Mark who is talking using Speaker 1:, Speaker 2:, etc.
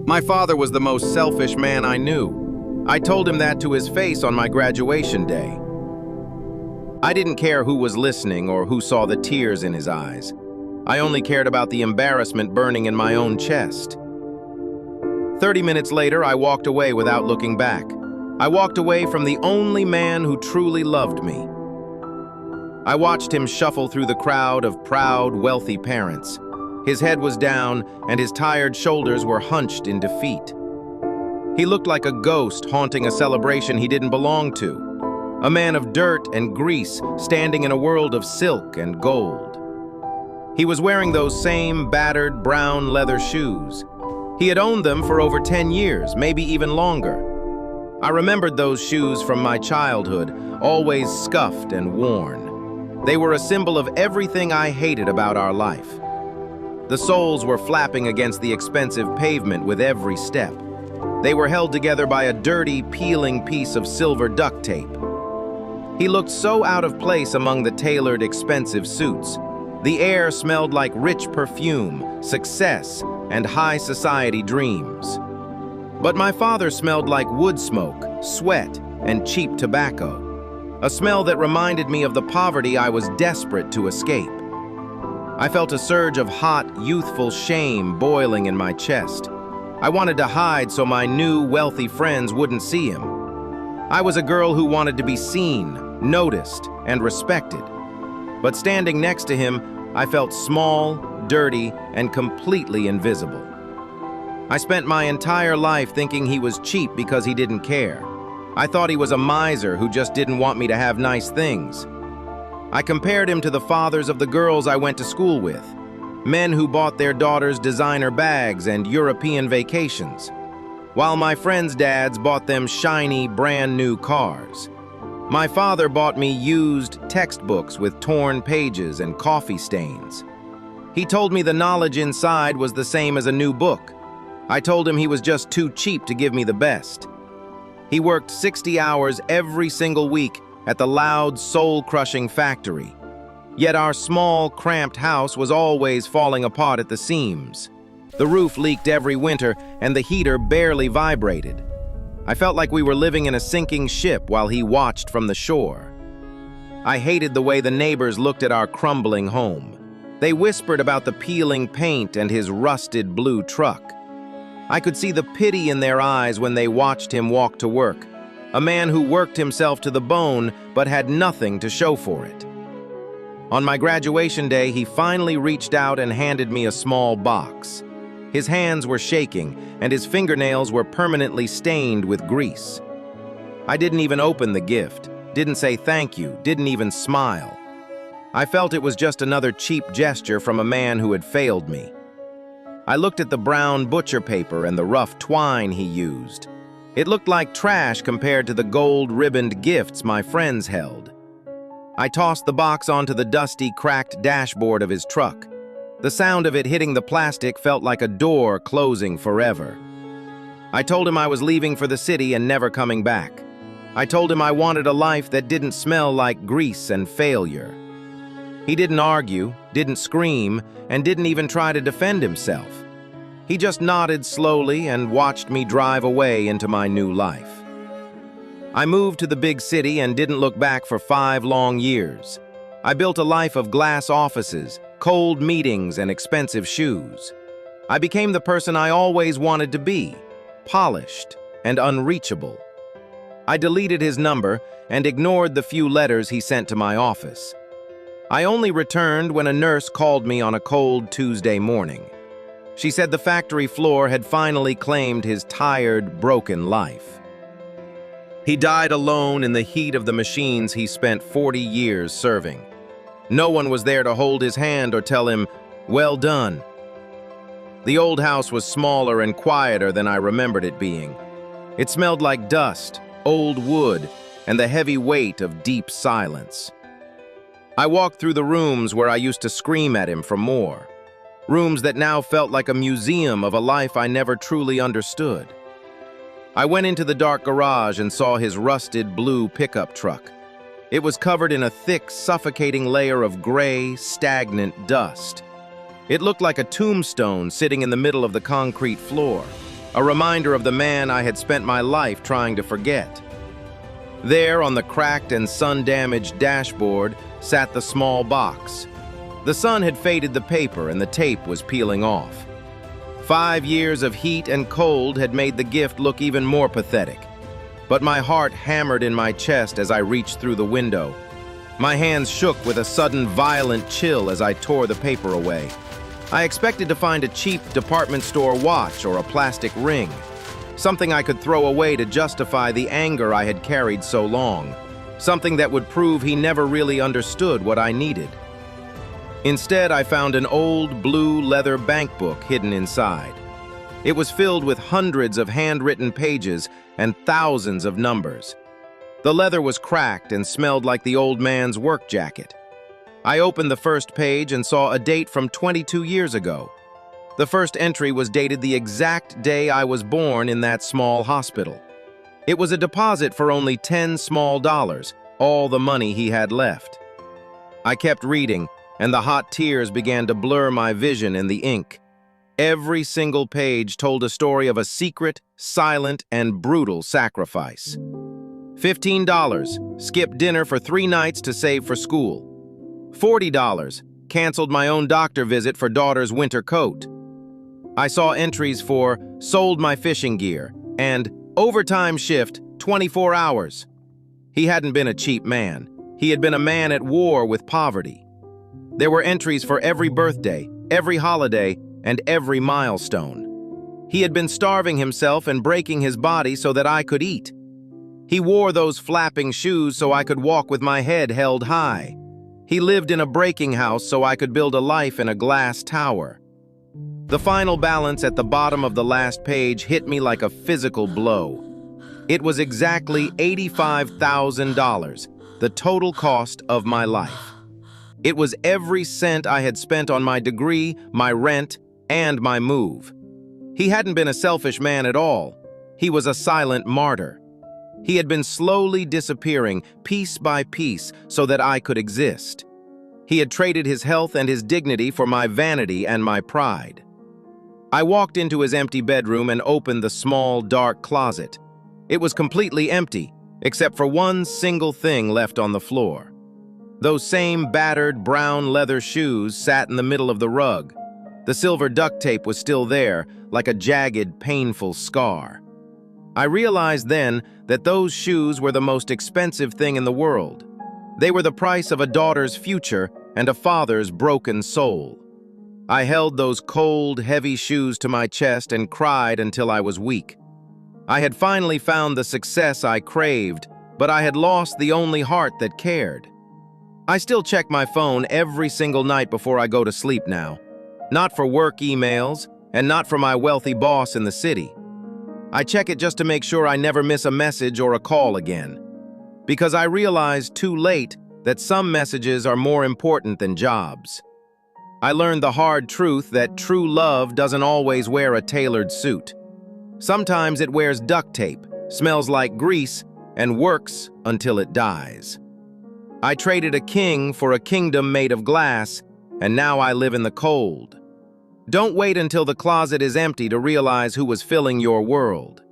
Speaker 1: My father was the most selfish man I knew. I told him that to his face on my graduation day. I didn't care who was listening or who saw the tears in his eyes. I only cared about the embarrassment burning in my own chest. 30 minutes later, I walked away without looking back. I walked away from the only man who truly loved me. I watched him shuffle through the crowd of proud, wealthy parents. His head was down, and his tired shoulders were hunched in defeat. He looked like a ghost haunting a celebration he didn't belong to. A man of dirt and grease standing in a world of silk and gold. He was wearing those same battered brown leather shoes. He had owned them for over 10 years, maybe even longer. I remembered those shoes from my childhood, always scuffed and worn. They were a symbol of everything I hated about our life. The soles were flapping against the expensive pavement with every step. They were held together by a dirty, peeling piece of silver duct tape. He looked so out of place among the tailored, expensive suits. The air smelled like rich perfume, success, and high society dreams. But my father smelled like wood smoke, sweat, and cheap tobacco. A smell that reminded me of the poverty I was desperate to escape. I felt a surge of hot, youthful shame boiling in my chest. I wanted to hide so my new, wealthy friends wouldn't see him. I was a girl who wanted to be seen, noticed, and respected. But standing next to him, I felt small, dirty, and completely invisible. I spent my entire life thinking he was cheap because he didn't care. I thought he was a miser who just didn't want me to have nice things. I compared him to the fathers of the girls I went to school with, men who bought their daughters designer bags and European vacations, while my friends' dads bought them shiny, brand new cars. My father bought me used textbooks with torn pages and coffee stains. He told me the knowledge inside was the same as a new book. I told him he was just too cheap to give me the best. He worked 60 hours every single week at the loud, soul-crushing factory. Yet our small, cramped house was always falling apart at the seams. The roof leaked every winter, and the heater barely vibrated. I felt like we were living in a sinking ship while he watched from the shore. I hated the way the neighbors looked at our crumbling home. They whispered about the peeling paint and his rusted blue truck. I could see the pity in their eyes when they watched him walk to work, a man who worked himself to the bone but had nothing to show for it. On my graduation day, he finally reached out and handed me a small box. His hands were shaking, and his fingernails were permanently stained with grease. I didn't even open the gift, didn't say thank you, didn't even smile. I felt it was just another cheap gesture from a man who had failed me. I looked at the brown butcher paper and the rough twine he used. It looked like trash compared to the gold-ribboned gifts my friends held. I tossed the box onto the dusty, cracked dashboard of his truck. The sound of it hitting the plastic felt like a door closing forever. I told him I was leaving for the city and never coming back. I told him I wanted a life that didn't smell like grease and failure. He didn't argue, didn't scream, and didn't even try to defend himself. He just nodded slowly and watched me drive away into my new life. I moved to the big city and didn't look back for 5 long years. I built a life of glass offices, cold meetings, and expensive shoes. I became the person I always wanted to be, polished and unreachable. I deleted his number and ignored the few letters he sent to my office. I only returned when a nurse called me on a cold Tuesday morning. She said the factory floor had finally claimed his tired, broken life. He died alone in the heat of the machines he spent 40 years serving. No one was there to hold his hand or tell him, "Well done." The old house was smaller and quieter than I remembered it being. It smelled like dust, old wood, and the heavy weight of deep silence. I walked through the rooms where I used to scream at him for more. Rooms that now felt like a museum of a life I never truly understood. I went into the dark garage and saw his rusted blue pickup truck. It was covered in a thick, suffocating layer of gray, stagnant dust. It looked like a tombstone sitting in the middle of the concrete floor. a reminder of the man I had spent my life trying to forget. There, on the cracked and sun-damaged dashboard, sat the small box. The sun had faded the paper and the tape was peeling off. 5 years of heat and cold had made the gift look even more pathetic. But my heart hammered in my chest as I reached through the window. My hands shook with a sudden violent chill as I tore the paper away. I expected to find a cheap department store watch or a plastic ring, something I could throw away to justify the anger I had carried so long, something that would prove he never really understood what I needed. Instead, I found an old blue leather bank book hidden inside. It was filled with hundreds of handwritten pages and thousands of numbers. The leather was cracked and smelled like the old man's work jacket. I opened the first page and saw a date from 22 years ago. The first entry was dated the exact day I was born in that small hospital. It was a deposit for only $10 small, all the money he had left. I kept reading, and the hot tears began to blur my vision in the ink. Every single page told a story of a secret, silent, and brutal sacrifice. $15, skip dinner for 3 nights to save for school. $40, canceled my own doctor visit for daughter's winter coat. I saw entries for sold my fishing gear and overtime shift 24 hours. He hadn't been a cheap man. He had been a man at war with poverty. There were entries for every birthday, every holiday, and every milestone. He had been starving himself and breaking his body so that I could eat. He wore those flapping shoes so I could walk with my head held high. He lived in a breaking house so I could build a life in a glass tower. The final balance at the bottom of the last page hit me like a physical blow. It was exactly $85,000, the total cost of my life. It was every cent I had spent on my degree, my rent, and my move. He hadn't been a selfish man at all. He was a silent martyr. He had been slowly disappearing, piece by piece, so that I could exist. He had traded his health and his dignity for my vanity and my pride. I walked into his empty bedroom and opened the small, dark closet. It was completely empty, except for one single thing left on the floor. Those same battered brown leather shoes sat in the middle of the rug. The silver duct tape was still there, like a jagged, painful scar. I realized then that those shoes were the most expensive thing in the world. They were the price of a daughter's future and a father's broken soul. I held those cold, heavy shoes to my chest and cried until I was weak. I had finally found the success I craved, but I had lost the only heart that cared. I still check my phone every single night before I go to sleep now. Not for work emails, and not for my wealthy boss in the city. I check it just to make sure I never miss a message or a call again. Because I realized too late that some messages are more important than jobs. I learned the hard truth that true love doesn't always wear a tailored suit. Sometimes it wears duct tape, smells like grease, and works until it dies. I traded a king for a kingdom made of glass, and now I live in the cold. Don't wait until the closet is empty to realize who was filling your world.